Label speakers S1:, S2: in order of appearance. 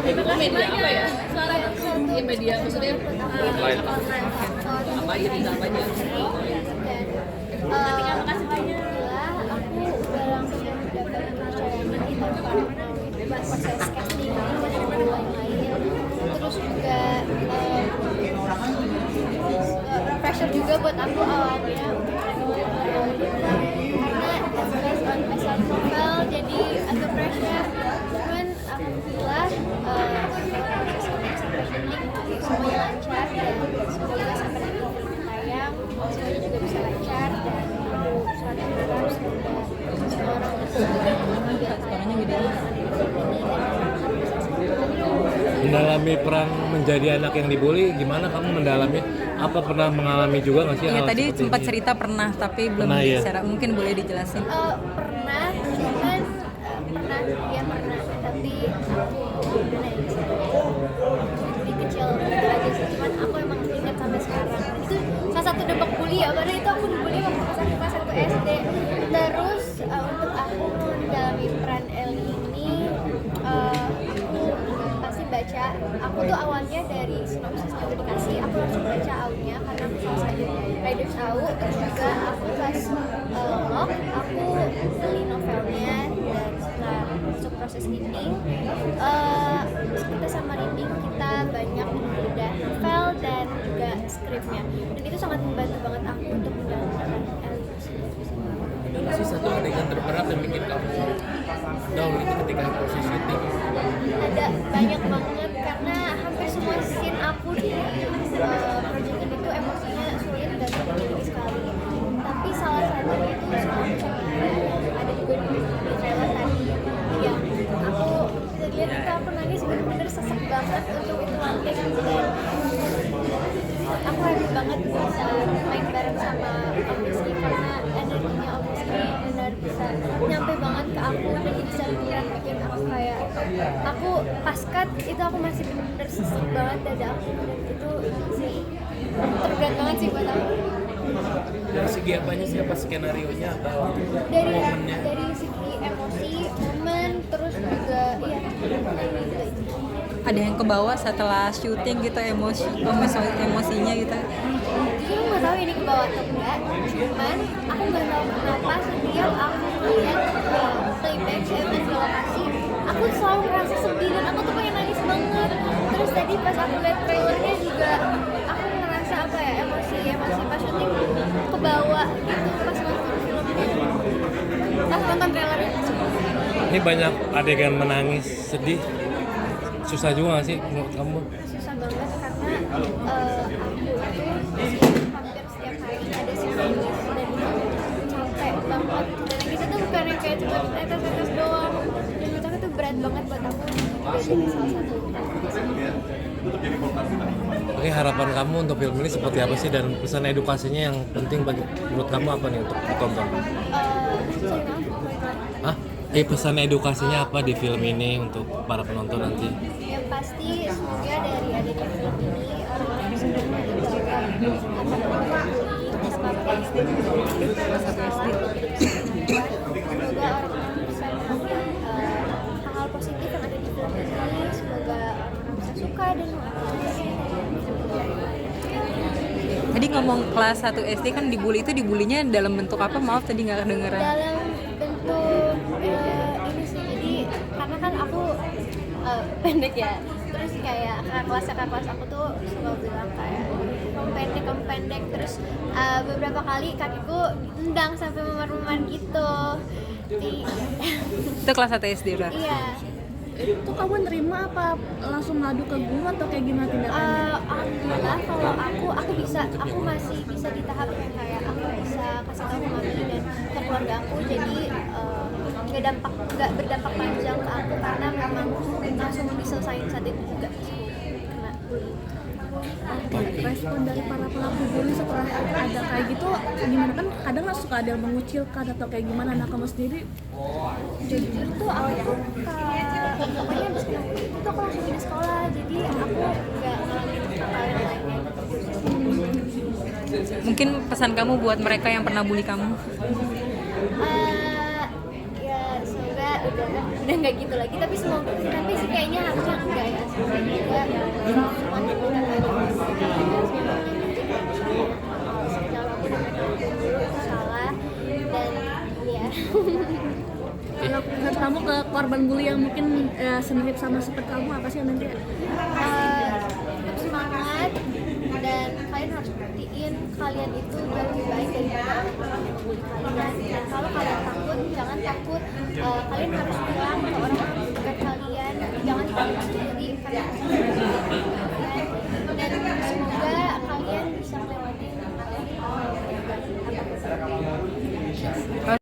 S1: Media apa ya? Iya media maksudnya
S2: Online.
S1: apa ya bisa apa aja.
S3: Terima kasih banyak. Aku udah langsung dapat kepercayaan di tempat proses casting dan lain-lain. Terus juga pressure juga buat aku awalnya karena based on a short novel jadi agak pressure. Cuman alhamdulillah proses sampai syuting semuanya lancar dan semoga sampai nanti tayang semuanya juga bisa lancar dan aku selalu berharap semoga semua orang
S2: Mendalami peran menjadi anak yang dibully, gimana kamu mendalami? Apa pernah mengalami juga nggak sih?
S4: Iya
S2: hal
S4: tadi
S2: seperti
S4: sempat
S2: ini?
S4: cerita pernah tapi belum
S2: Pernah, ya?
S4: secara mungkin boleh dijelasin.
S3: pernah cuman pernah tapi aku nangis di kecil gitu aja sih cuman aku emang ingat sampai sekarang itu salah satu dampak bully ya karena itu aku dibully waktu kelas 1 SD terus untuk aku mendalami peran Ellie ini aku pasti baca aku tuh awalnya dari sinopsisnya udah dikasih aku langsung baca AU-nya karena aku salah satu Riders AU terus juga aku pas log aku beli novelnya dan setelah masuk proses reading kita sama reading kita banyak membedah novel dan juga skripnya dan itu sangat membantu banget aku untuk mendalami Ellie.
S1: Ada nggak sih satu adegan terberat yang bikin kamu down itu ketika proses syuting?
S3: Ada banyak banget karena hampir semua scene aku di project ini tuh emosinya sulit dan tinggi sekali tapi salah satunya itu soal ada juga di trailer tadi yang aku bisa lihat itu aku nangis bener-bener sesek banget untuk itu lantai dan aku happy banget bisa main bareng sama Om Rizky karena energinya Om Rizky benar bisa nyampe banget ke aku dan bisa beneran bikin aku kayak aku paskat itu aku masih bener-bener sesek banget dada aku dan itu sih terberat banget sih buat aku
S1: Dari segi apanya sih, apa skenario-nya atau
S3: dari
S1: momennya?
S3: segi emosi, momen, terus juga iya dari itu.
S4: Ada yang kebawa setelah syuting gitu emosinya gitu.
S3: Jujur aku nggak tahu ini ke bawah atau enggak, cuman aku nggak tahu kenapa setiap aku melihat playback di lokasi, aku selalu merasa sedih dan aku tuh pengen nangis banget. Terus tadi pas aku lihat trailernya juga, aku ngerasa apa ya emosi pas syuting kebawa gitu pas nonton filmnya, pas nonton trailernya.
S2: Ini banyak adegan menangis, sedih. Susah juga nggak sih menurut kamu?
S3: Susah banget karena aku itu hampir setiap hari ada sih nangis dan itu capek banget dan nangis itu bukan yang kayak cuma tetes doang dan menurut aku itu berat banget buat aku juga jadi salah satu
S2: Oke, harapan kamu untuk film ini seperti apa sih dan pesan edukasinya yang penting bagi menurut kamu apa nih untuk ditonton? Hah? Pesan edukasinya apa di film ini untuk para penonton nanti?
S3: yang pasti semoga dari adanya film ini orang-orang bisa mengenal bahwa apa semoga orang-orang bisa mengambil hal-hal positif yang ada di film ini semoga orang-orang bisa suka dan mengapresiasi.
S4: Tadi ngomong kelas 1 SD kan dibulinya dalam bentuk apa? Maaf tadi nggak kedengeran.
S3: Dalam bentuk ini sih jadi karena kan aku pendek ya terus kayak kakak kelas aku tuh suka bilang kayak kamu pendek terus beberapa kali kakiku ditendang sampai memar-memar gitu
S4: Itu kelas 1 SD udah.
S3: iya.
S5: Itu kamu nerima apa langsung ngadu ke guru atau kayak gimana tindakannya?
S3: Alhamdulillah kalau aku masih bisa di tahap yang kayak aku bisa kasih tahu ke mami dan ke keluarga aku jadi nggak berdampak panjang ke aku karena memang langsung diselesain saat itu juga kena bully.
S5: Respon dari para pelaku bully setelah ada kayak gitu gimana, kan kadang suka ada yang mengucilkan atau kayak gimana, nah kamu sendiri?
S3: Jujur tuh aku pokoknya abis kena bully itu aku langsung pindah sekolah jadi aku nggak ngalamin hal yang lainnya.
S4: Mungkin pesan kamu buat mereka yang pernah bully kamu?
S3: Ya semoga udah nggak gitu lagi tapi sih kayaknya harusnya enggak ya
S5: Kalau pesan kamu ke korban bully yang mungkin semirip sama seperti kamu apa sih nanti?
S3: Tetap semangat dan kalian harus buktiin kalian itu jauh lebih baik daripada orang-orang yang membuli kalian. Dan kalau kalian takut, jangan takut. Kalian harus bilang ke orang-orang dekat kalian, jangan takut sendiri karena